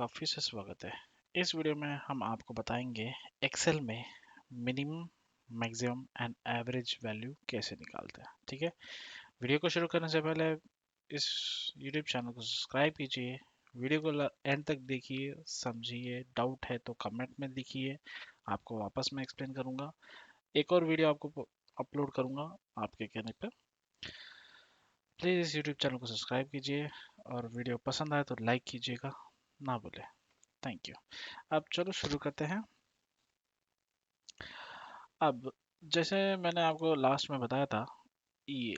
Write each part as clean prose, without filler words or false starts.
आपका फिर से स्वागत है। इस वीडियो में हम आपको बताएंगे एक्सेल में minimum, maximum and average value कैसे निकालते हैं। ठीक है, वीडियो को शुरू करने से पहले इस यूट्यूब चैनल को सब्सक्राइब कीजिए, वीडियो को एंड तक देखिए, समझिए, डाउट है तो कमेंट में लिखिए, आपको वापस मैं एक्सप्लेन करूंगा। एक और वीडियो आपको अपलोड करूंगा आपके कहने पर। प्लीज़ इस यूट्यूब चैनल को सब्सक्राइब कीजिए और वीडियो पसंद आए तो लाइक कीजिएगा, ना भूलें। Thank you. अब चलो शुरू करते हैं। अब जैसे मैंने आपको लास्ट में बताया था, ये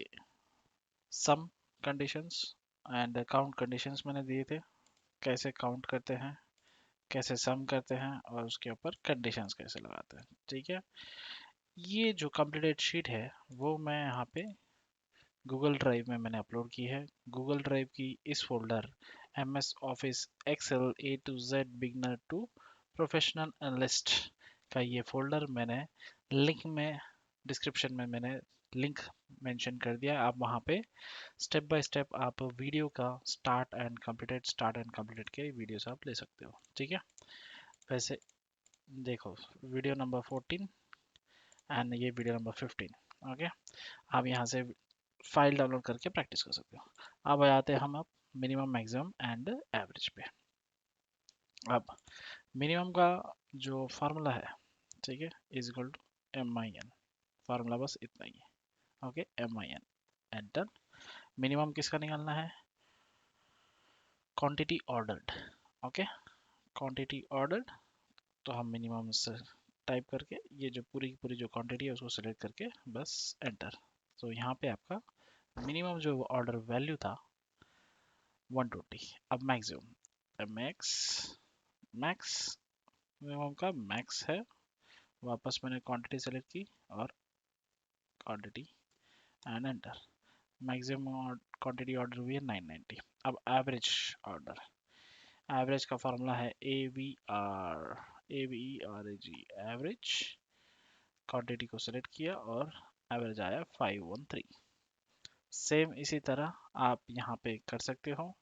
sum conditions and count conditions मैंने दिए थे, कैसे काउंट करते हैं, कैसे सम करते हैं और उसके ऊपर कंडीशंस कैसे लगाते हैं। ठीक है, ये जो कंप्लीटेड शीट है वो मैं यहाँ पे गूगल ड्राइव में मैंने अपलोड की है। गूगल ड्राइव की इस folder MS office excel A to Z beginner to professional analyst का ये फोल्डर मैंने लिंक में, डिस्क्रिप्शन में मैंने लिंक मेंशन कर दिया। आप वहाँ पे स्टेप बाय स्टेप आप वीडियो का स्टार्ट एंड कंप्लीटेड के वीडियोस आप ले सकते हो। ठीक है, वैसे देखो वीडियो नंबर 14 एंड ये वीडियो नंबर 15। ओके, आप यहाँ से फाइल डाउनलोड करके प्रैक्टिस कर सकते हो। अब आते हैं हम अब मिनिमम, मैक्सिमम एंड एवरेज पे। अब मिनिमम का जो फार्मूला है, ठीक है, is equal to MIN। Formula बस इतना ही है। Okay, MIN enter. मिनिमम किसका निकालना है? Quantity ordered. Okay, quantity ordered. तो हम मिनिमम से टाइप करके ये जो पूरी की पूरी जो क्वांटिटी है उसको सेलेक्ट करके बस एंटर। तो यहाँ पे आपका मिनिमम जो ऑर्डर वैल्यू था 120। अब मैक्सिमम, मैक्स, मैक्स मिनिमम का मैक्स है। वापस मैंने क्वांटिटी सेलेक्ट की और quantity and enter. Maximum quantity order हुई है 990। अब एवरेज ऑर्डर, एवरेज का फॉर्मूला है AVERAG, एवरेज। क्वांटिटी को सेलेक्ट किया और एवरेज आया 513। सेम इसी तरह आप यहाँ पे कर सकते हो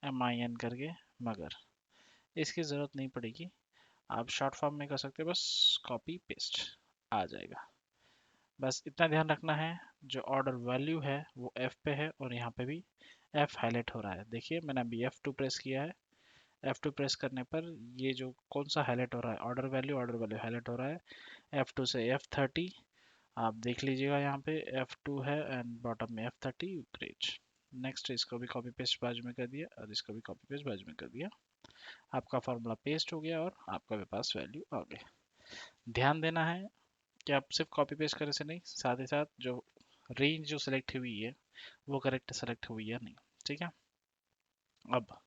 MIN करके, मगर इसकी ज़रूरत नहीं पड़ेगी। आप शॉर्ट फॉर्म में कर सकते हो, बस कॉपी पेस्ट आ जाएगा। बस इतना ध्यान रखना है, जो ऑर्डर वैल्यू है वो F पे है और यहाँ पे भी F हाईलाइट हो रहा है। देखिए मैंने अभी F2 प्रेस किया है। F2 प्रेस करने पर ये जो कौन सा हाईलाइट हो रहा है, ऑर्डर वैल्यू हाईलाइट हो रहा है F2 से F30। आप देख लीजिएगा यहाँ पे F2 है एंड बॉटम में F30। ग्रेट। नेक्स्ट इसको भी कॉपी पेस्ट बाजू में कर दिया और इसको भी कॉपी पेस्ट बाजू में कर दिया। आपका फार्मूला पेस्ट हो गया और आपका मेरे पास वैल्यू आ गई। ध्यान देना है कि आप सिर्फ कॉपी पेस्ट करने से नहीं, साथ ही साथ जो रेंज जो सेलेक्ट हुई है वो करेक्ट सेलेक्ट हुई है नहीं। ठीक है, अब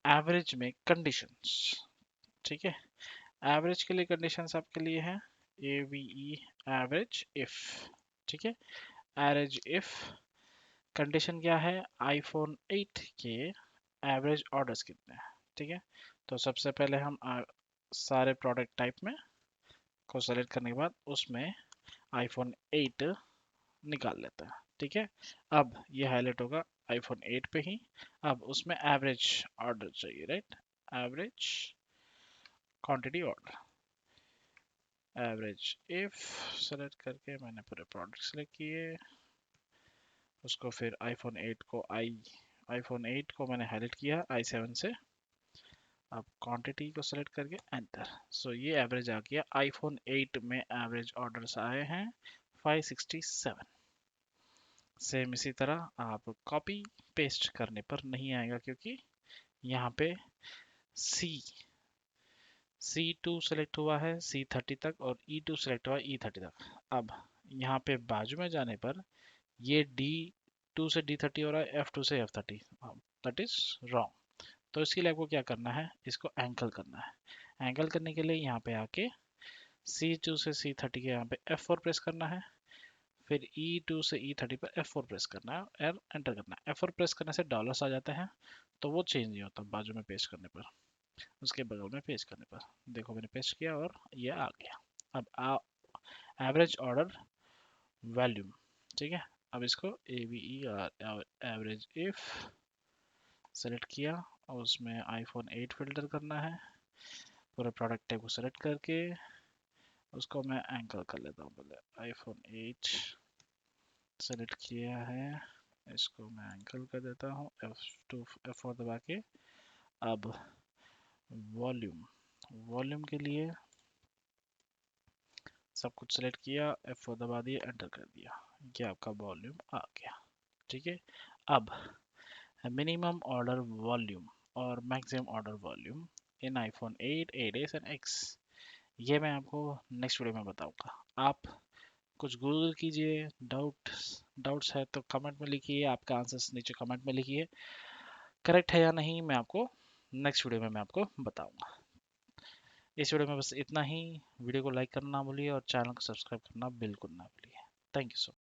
एवरेज में कंडीशंस। ठीक है, एवरेज के लिए कंडीशंस आपके लिए है AVE, एवरेज इफ। ठीक है, एवरेज इफ कंडीशन क्या है? आईफोन 8 के एवरेज ऑर्डर्स कितने हैं। ठीक है, तो सबसे पहले हम सारे प्रोडक्ट टाइप में को सेलेक्ट करने के बाद उसमें आईफोन 8 निकाल लेते हैं। ठीक है, अब ये हाईलाइट होगा आईफोन 8 पे ही। अब उसमें एवरेज ऑर्डर चाहिए, right? Average quantity order, average if select करके मैंने पूरे प्रोडक्ट सेलेक्ट किए। उसको फिर आईफोन 8 को मैंने हाईलाइट किया i7 से। अब क्वांटिटी को सेलेक्ट करके एंटर। सो ये एवरेज आ गया। आईफोन 8 में एवरेज ऑर्डर्स आए हैं 567। सेम इसी तरह आप कॉपी पेस्ट करने पर नहीं आएगा, क्योंकि यहाँ पे C2 सेलेक्ट हुआ है C30 तक और E2 सेलेक्ट हुआ है E30 तक। अब यहाँ पे बाजू में जाने पर ये D2 से D30 हो रहा है, F2 से F30। That is wrong. तो इसके लिए आपको क्या करना है, इसको एंकल करना है। एंकल करने के लिए यहाँ पे आके C2 से C30 के यहाँ पे F4 प्रेस करना है, फिर E2 से E30 पर F4 प्रेस करना है और एंटर करना है। F4 प्रेस करने से डॉलर्स आ जाते हैं, तो वो चेंज नहीं होता बाजू में पेस्ट करने पर, उसके बगल में पेस्ट करने पर। देखो मैंने पेस्ट किया और ये आ गया। अब एवरेज ऑर्डर वॉल्यूम। ठीक है, अब इसको AVE और एवरेज इफ सेलेक्ट किया और उसमें आईफोन 8 फिल्टर करना है। पूरे प्रोडक्ट टैग को सेलेक्ट करके उसको मैं एंकर कर लेता हूँ। पहले आईफोन 8 सेलेक्ट किया है, इसको मैं एंकर कर देता हूँ F2 F4 दबा के। अब वॉल्यूम, वॉल्यूम के लिए सब कुछ सेलेक्ट किया, F4 दबा दिया, एंटर कर दिया, ये आपका वॉल्यूम आ गया। ठीक है, अब मिनिमम ऑर्डर वॉल्यूम और maximum order volume in iPhone 8, 8s and X, ये मैं आपको नेक्स्ट वीडियो में बताऊंगा। आप कुछ गूगल कीजिए, डाउट्स है तो कमेंट में लिखिए, आपका आंसर्स नीचे कमेंट में लिखिए, करेक्ट है या नहीं मैं आपको नेक्स्ट वीडियो में मैं आपको बताऊंगा। इस वीडियो में बस इतना ही। वीडियो को लाइक करना ना भूलिए और चैनल को सब्सक्राइब करना बिल्कुल ना भूलिए। Thank you so much.